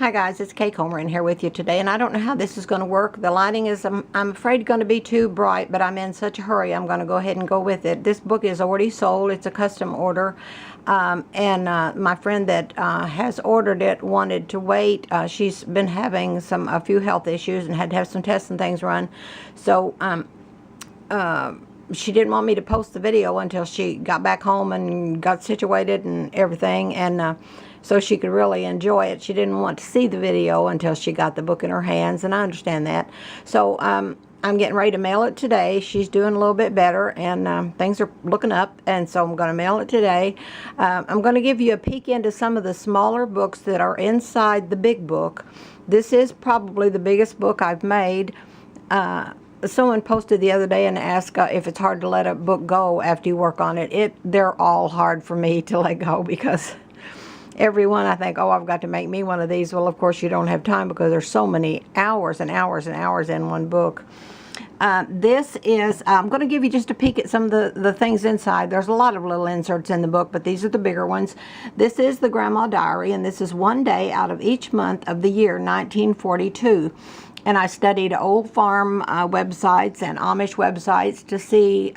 Hi guys, it's Kay Comer in here with you today, and I don't know how this is going to work. The lighting is, I'm afraid, going to be too bright, but I'm in such a hurry, I'm going to go ahead and go with it. This book is already sold. It's a custom order, and my friend that has ordered it wanted to wait. She's been having a few health issues and had to have some tests and things run, so she didn't want me to post the video until she got back home and got situated and everything, and so she could really enjoy it. She didn't want to see the video until she got the book in her hands, and I understand that. So I'm getting ready to mail it today. She's doing a little bit better, and things are looking up, and so I'm going to mail it today. I'm going to give you a peek into some of the smaller books that are inside the big book. This is probably the biggest book I've made. Someone posted the other day and asked if it's hard to let a book go after you work on it. They're all hard for me to let go, because every one I think, oh, I've got to make me one of these. Well, of course, you don't have time because there's so many hours and hours and hours in one book. This is, I'm going to give you just a peek at some of the things inside. There's a lot of little inserts in the book, but these are the bigger ones. This is the Grandma Diary, and this is one day out of each month of the year 1942. And I studied old farm websites and Amish websites to see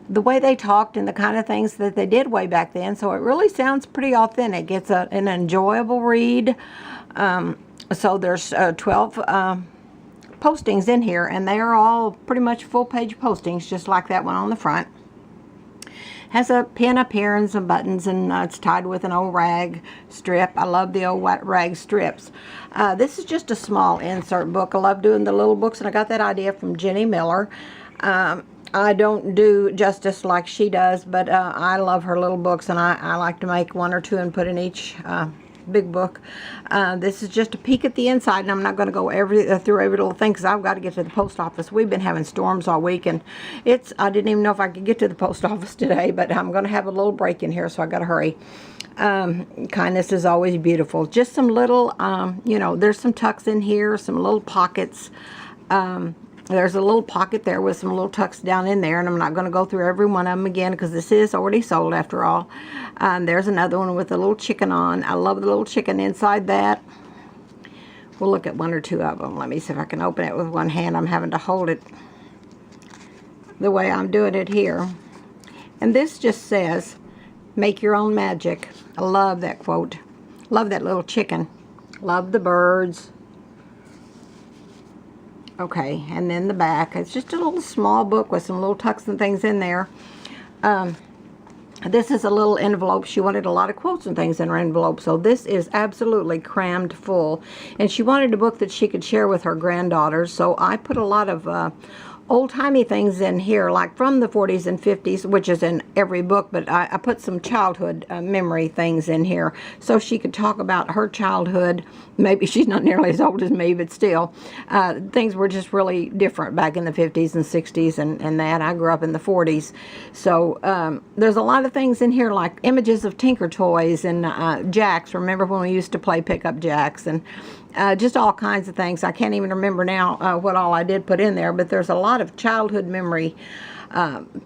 the way they talked and the kind of things that they did way back then. So it really sounds pretty authentic. It's an enjoyable read. So there's 12 postings in here, and they are all pretty much full-page postings, just like that one on the front. Has a pin up here and some buttons, and it's tied with an old rag strip. I love the old white rag strips. This is just a small insert book. I love doing the little books, and I got that idea from Jenny Miller. I don't do justice like she does, but I love her little books, and I like to make one or two and put in each big book. This is just a peek at the inside, and I'm not going to go through every little thing because I've got to get to the post office. We've been having storms all week, and I didn't even know if I could get to the post office today, but I'm going to have a little break in here, so I got to hurry. Kindness is always beautiful. Just some little, you know, there's some tucks in here, some little pockets. There's a little pocket there with some little tucks down in there, and I'm not going to go through every one of them again because this is already sold after all. There's another one with a little chicken on. I love the little chicken inside that. We'll look at one or two of them. Let me see if I can open it with one hand. I'm having to hold it the way I'm doing it here. And this just says, make your own magic. I love that quote. Love that little chicken. Love the birds. Okay, and then the back. It's just a little small book with some little tucks and things in there. This is a little envelope. She wanted a lot of quotes and things in her envelope, so this is absolutely crammed full. And she wanted a book that she could share with her granddaughters, so I put a lot of old-timey things in here, like from the 40s and 50s, which is in every book, but I put some childhood memory things in here so she could talk about her childhood. Maybe she's not nearly as old as me, but still, things were just really different back in the 50s and 60s and that. I grew up in the 40s. So there's a lot of things in here, like images of Tinker Toys and jacks. Remember when we used to play pickup jacks, and just all kinds of things. I can't even remember now what all I did put in there, but there's a lot of childhood memory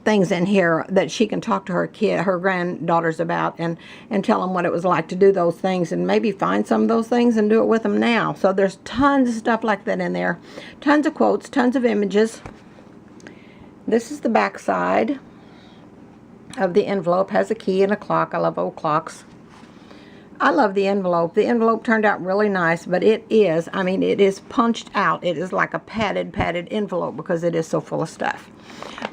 things in here that she can talk to her granddaughters about, and tell them what it was like to do those things, and maybe find some of those things and do it with them now. So there's tons of stuff like that in there. Tons of quotes, tons of images. This is the back side of the envelope. Has a key and a clock. I love old clocks. I love the envelope. The envelope turned out really nice, but it is, I mean, it is punched out. It is like a padded envelope because it is so full of stuff.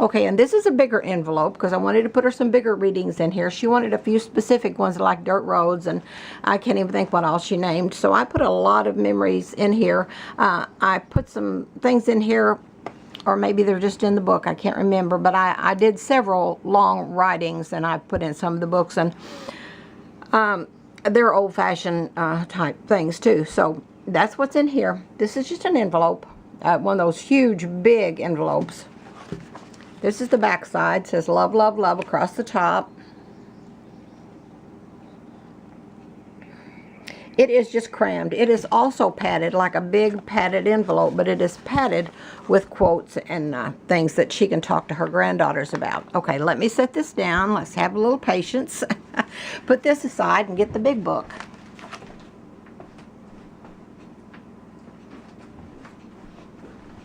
Okay, and this is a bigger envelope because I wanted to put her some bigger readings in here. She wanted a few specific ones like Dirt Roads, and I can't even think what all she named. So I put a lot of memories in here. I put some things in here, or maybe they're just in the book. I can't remember, but I did several long writings, and I put in some of the books, and they're old-fashioned type things too. So that's what's in here. This is just an envelope, one of those huge big envelopes. This is the back side. It says love, love, love across the top. It is just crammed. It is also padded like a big padded envelope, but it is padded with quotes and things that she can talk to her granddaughters about. Okay, let me set this down. Let's have a little patience. Put this aside and get the big book.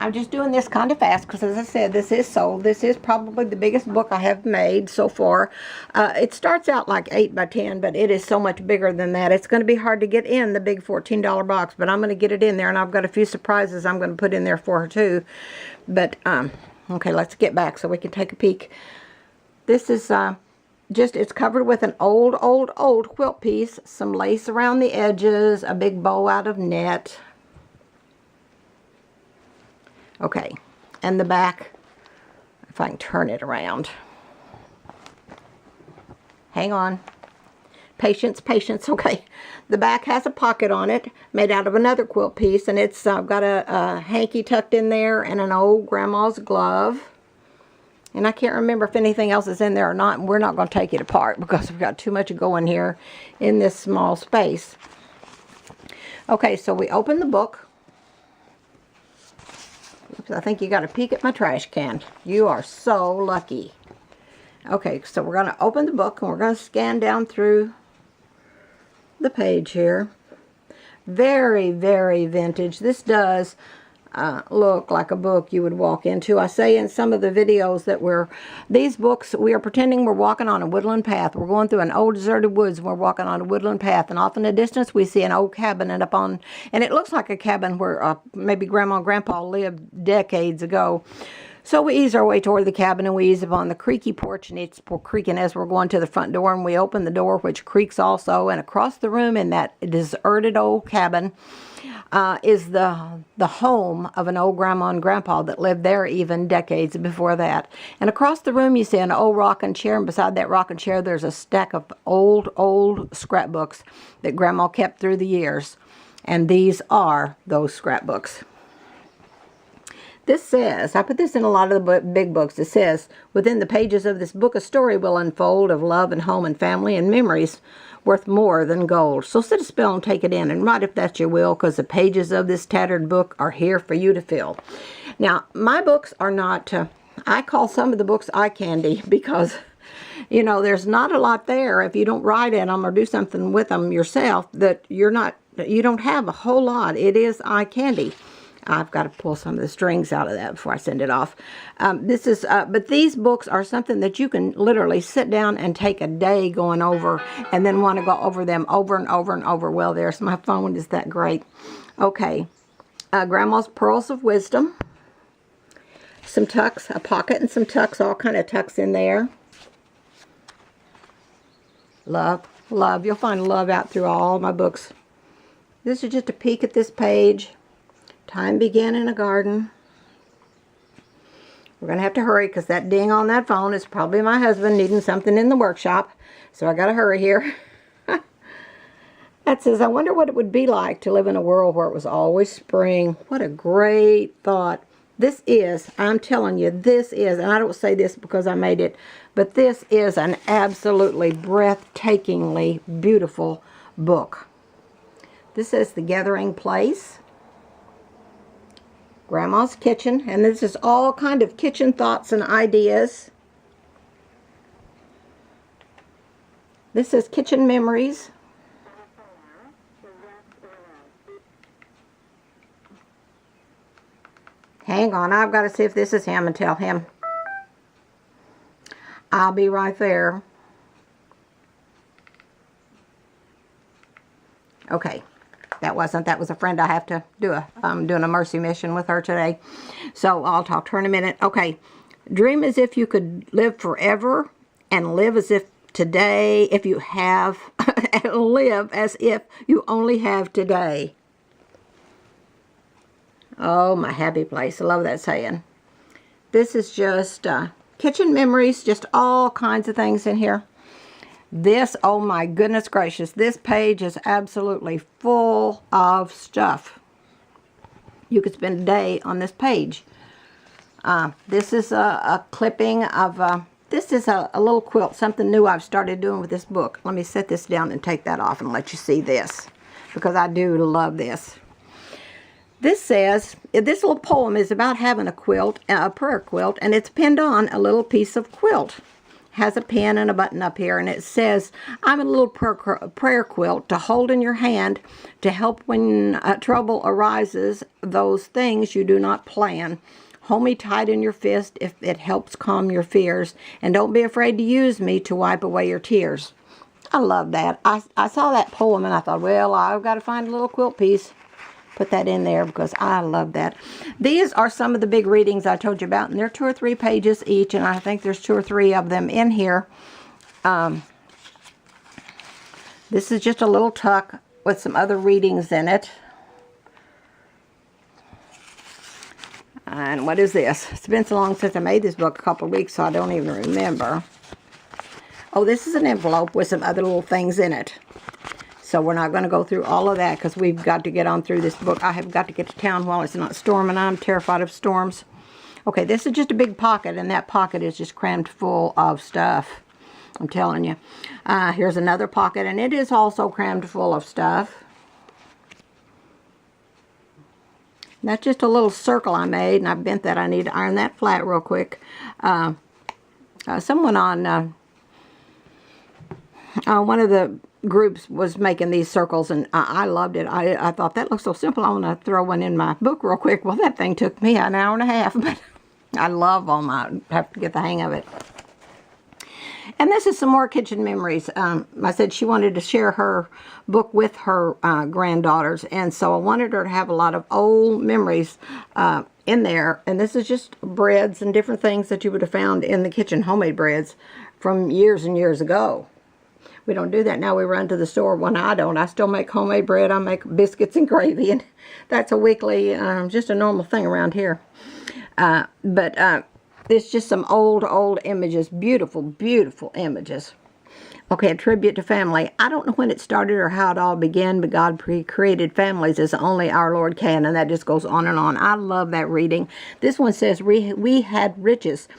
I'm just doing this kind of fast because, as I said, this is sold. This is probably the biggest book I have made so far. It starts out like 8 by 10, but it is so much bigger than that. It's going to be hard to get in the big $14 box, but I'm going to get it in there, and I've got a few surprises I'm going to put in there for her too. But, okay, let's get back so we can take a peek. This is it's covered with an old quilt piece, some lace around the edges, a big bow out of net. Okay, and the back, if I can turn it around. Hang on. Patience, patience. Okay, the back has a pocket on it made out of another quilt piece, and it's got a hanky tucked in there and an old grandma's glove. And I can't remember if anything else is in there or not, and we're not going to take it apart because we've got too much going here in this small space. Okay, so we open the book. Oops, I think you got a peek at my trash can. You are so lucky. Okay, so we're going to open the book and we're going to scan down through the page here. Very, very vintage. This does look like a book you would walk into. I say in some of the videos that these books, we are pretending we're walking on a woodland path. We're going through an old deserted woods and we're walking on a woodland path, and off in the distance we see an old cabin, and it looks like a cabin where maybe Grandma and Grandpa lived decades ago. So we ease our way toward the cabin, and we ease upon the creaky porch, and it's creaking as we're going to the front door, and we open the door, which creaks also, and across the room in that deserted old cabin is the home of an old grandma and grandpa that lived there even decades before that. And across the room you see an old rocking chair, and beside that rocking chair there's a stack of old scrapbooks that Grandma kept through the years. And these are those scrapbooks. This says, I put this in a lot of the big books, it says, within the pages of this book a story will unfold of love and home and family and memories worth more than gold. So sit a spell and take it in, and write if that's your will, because the pages of this tattered book are here for you to fill. Now, my books are not, I call some of the books eye candy because, you know, there's not a lot there if you don't write in them or do something with them yourself that you don't have a whole lot. It is eye candy. I've got to pull some of the strings out of that before I send it off. But these books are something that you can literally sit down and take a day going over, and then want to go over them over and over and over. Well, there's my phone. Is that great? Okay. Grandma's Pearls of Wisdom. Some tucks, a pocket and some tucks, all kind of tucks in there. Love, love. You'll find love out through all my books. This is just a peek at this page. Time began in a garden. We're going to have to hurry because that ding on that phone is probably my husband needing something in the workshop. So I got to hurry here. That says, I wonder what it would be like to live in a world where it was always spring. What a great thought. This is, I'm telling you, this is, and I don't say this because I made it, but this is an absolutely breathtakingly beautiful book. This is The Gathering Place. Grandma's Kitchen, and this is all kind of kitchen thoughts and ideas. This is Kitchen Memories. Hang on, I've got to see if this is him and tell him. I'll be right there. Okay. That was a friend I have to do. I'm doing a mercy mission with her today. So I'll talk to her in a minute. Okay. Dream as if you could live forever, and live as if today, if you have, and live as if you only have today. Oh, my happy place. I love that saying. This is just kitchen memories, just all kinds of things in here. This, oh my goodness gracious, this page is absolutely full of stuff. You could spend a day on this page. This is a clipping of, this is a little quilt, something new I've started doing with this book. Let me set this down and take that off and let you see this, because I do love this. This says, this little poem is about having a quilt, a prayer quilt, and it's pinned on a little piece of quilt. has a pin and a button up here, and it says, I'm a little prayer quilt to hold in your hand to help when trouble arises, those things you do not plan. Hold me tight in your fist if it helps calm your fears, and don't be afraid to use me to wipe away your tears. I love that. I saw that poem and I thought, well, I've got to find a little quilt piece. Put that in there because I love that. These are some of the big readings I told you about, and they're 2 or 3 pages each, and I think there's 2 or 3 of them in here. This is just a little tuck with some other readings in it. And what is this? It's been so long since I made this book, a couple of weeks, so I don't even remember. Oh, this is an envelope with some other little things in it. So we're not going to go through all of that because we've got to get on through this book. I have got to get to town while it's not storming. I'm terrified of storms. Okay, this is just a big pocket, and that pocket is just crammed full of stuff. I'm telling you. Here's another pocket, and it is also crammed full of stuff. That's just a little circle I made, and I bent that. I need to iron that flat real quick. Someone on one of the groups was making these circles, and I loved it. I thought, that looks so simple. I want to throw one in my book real quick. Well, that thing took me an hour and a half, but I love them. I have to get the hang of it. And this is some more kitchen memories. I said she wanted to share her book with her granddaughters, and so I wanted her to have a lot of old memories in there. And this is just breads and different things that you would have found in the kitchen, homemade breads from years and years ago. We don't do that now. We run to the store. Well, I don't. I still make homemade bread. I make biscuits and gravy, and that's a weekly, just a normal thing around here. But it's just some old images. Beautiful, beautiful images. Okay, a tribute to family. I don't know when it started or how it all began, but God created families as only our Lord can, and that just goes on and on. I love that reading. This one says, we had riches.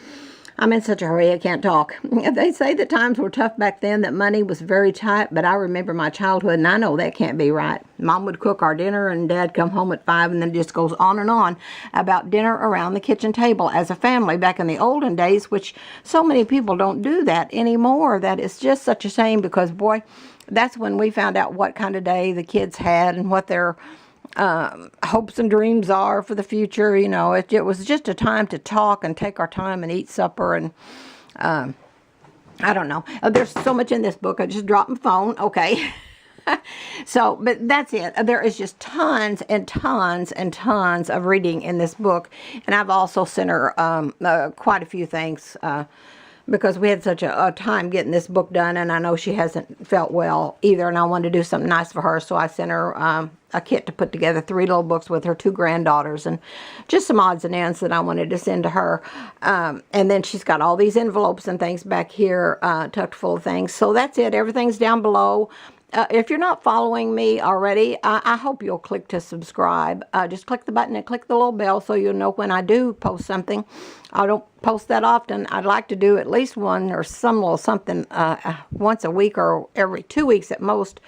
I'm in such a hurry, I can't talk. They say the times were tough back then, that money was very tight, but I remember my childhood, and I know that can't be right. Mom would cook our dinner, and Dad come home at 5, and then it just goes on and on about dinner around the kitchen table as a family back in the olden days, which so many people don't do that anymore. That is just such a shame, because, boy, that's when we found out what kind of day the kids had and what their hopes and dreams are for the future. You know, it was just a time to talk and take our time and eat supper, and I don't know. There's so much in this book. I just dropped my phone. Okay. So, but that's it. There is just tons and tons and tons of reading in this book, and I've also sent her quite a few things because we had such a time getting this book done, and I know she hasn't felt well either, and I wanted to do something nice for her, so I sent her a kit to put together 3 little books with her 2 granddaughters, and just some odds and ends that I wanted to send to her. And then she's got all these envelopes and things back here tucked full of things. So that's it. Everything's down below. If you're not following me already, I hope you'll click to subscribe. Just click the button and click the little bell so you'll know when I do post something. I don't post that often. I'd like to do at least one or some little something once a week or every 2 weeks at most.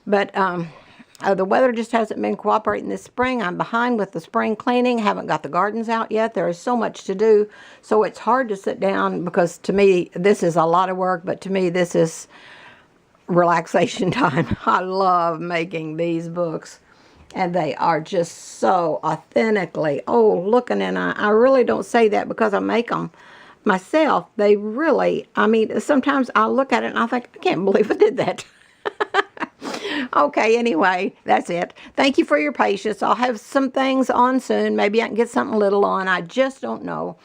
But the weather just hasn't been cooperating this spring. I'm behind with the spring cleaning. Haven't got the gardens out yet. There is so much to do. So it's hard to sit down, because to me this is a lot of work, but to me this is relaxation time. I love making these books, and they are just so authentically looking, and I really don't say that because I make them myself. They really, I mean, sometimes I'll look at it and I think, I can't believe I did that. Okay, anyway, that's it. Thank you for your patience. I'll have some things on soon. Maybe I can get something little on. I just don't know.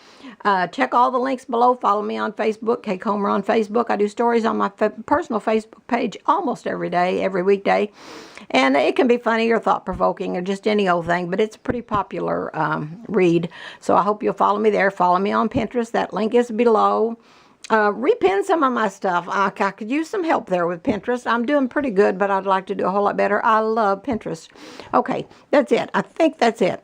Check all the links below. Follow me on Facebook, Kay Comer on Facebook. I do stories on my personal Facebook page almost every day, every weekday. And it can be funny or thought-provoking or just any old thing, but it's a pretty popular read. So I hope you'll follow me there. Follow me on Pinterest. That link is below. Repin some of my stuff. I could use some help there with Pinterest. I'm doing pretty good, but I'd like to do a whole lot better. I love Pinterest. Okay, that's it. I think that's it.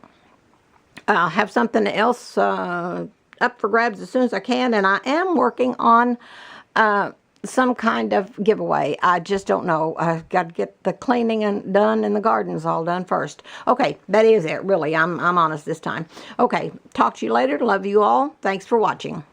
I'll have something else up for grabs as soon as I can, and I am working on some kind of giveaway. I just don't know. I've got to get the cleaning done and the gardens all done first. Okay, that is it, really. I'm honest this time. Okay, talk to you later. Love you all. Thanks for watching.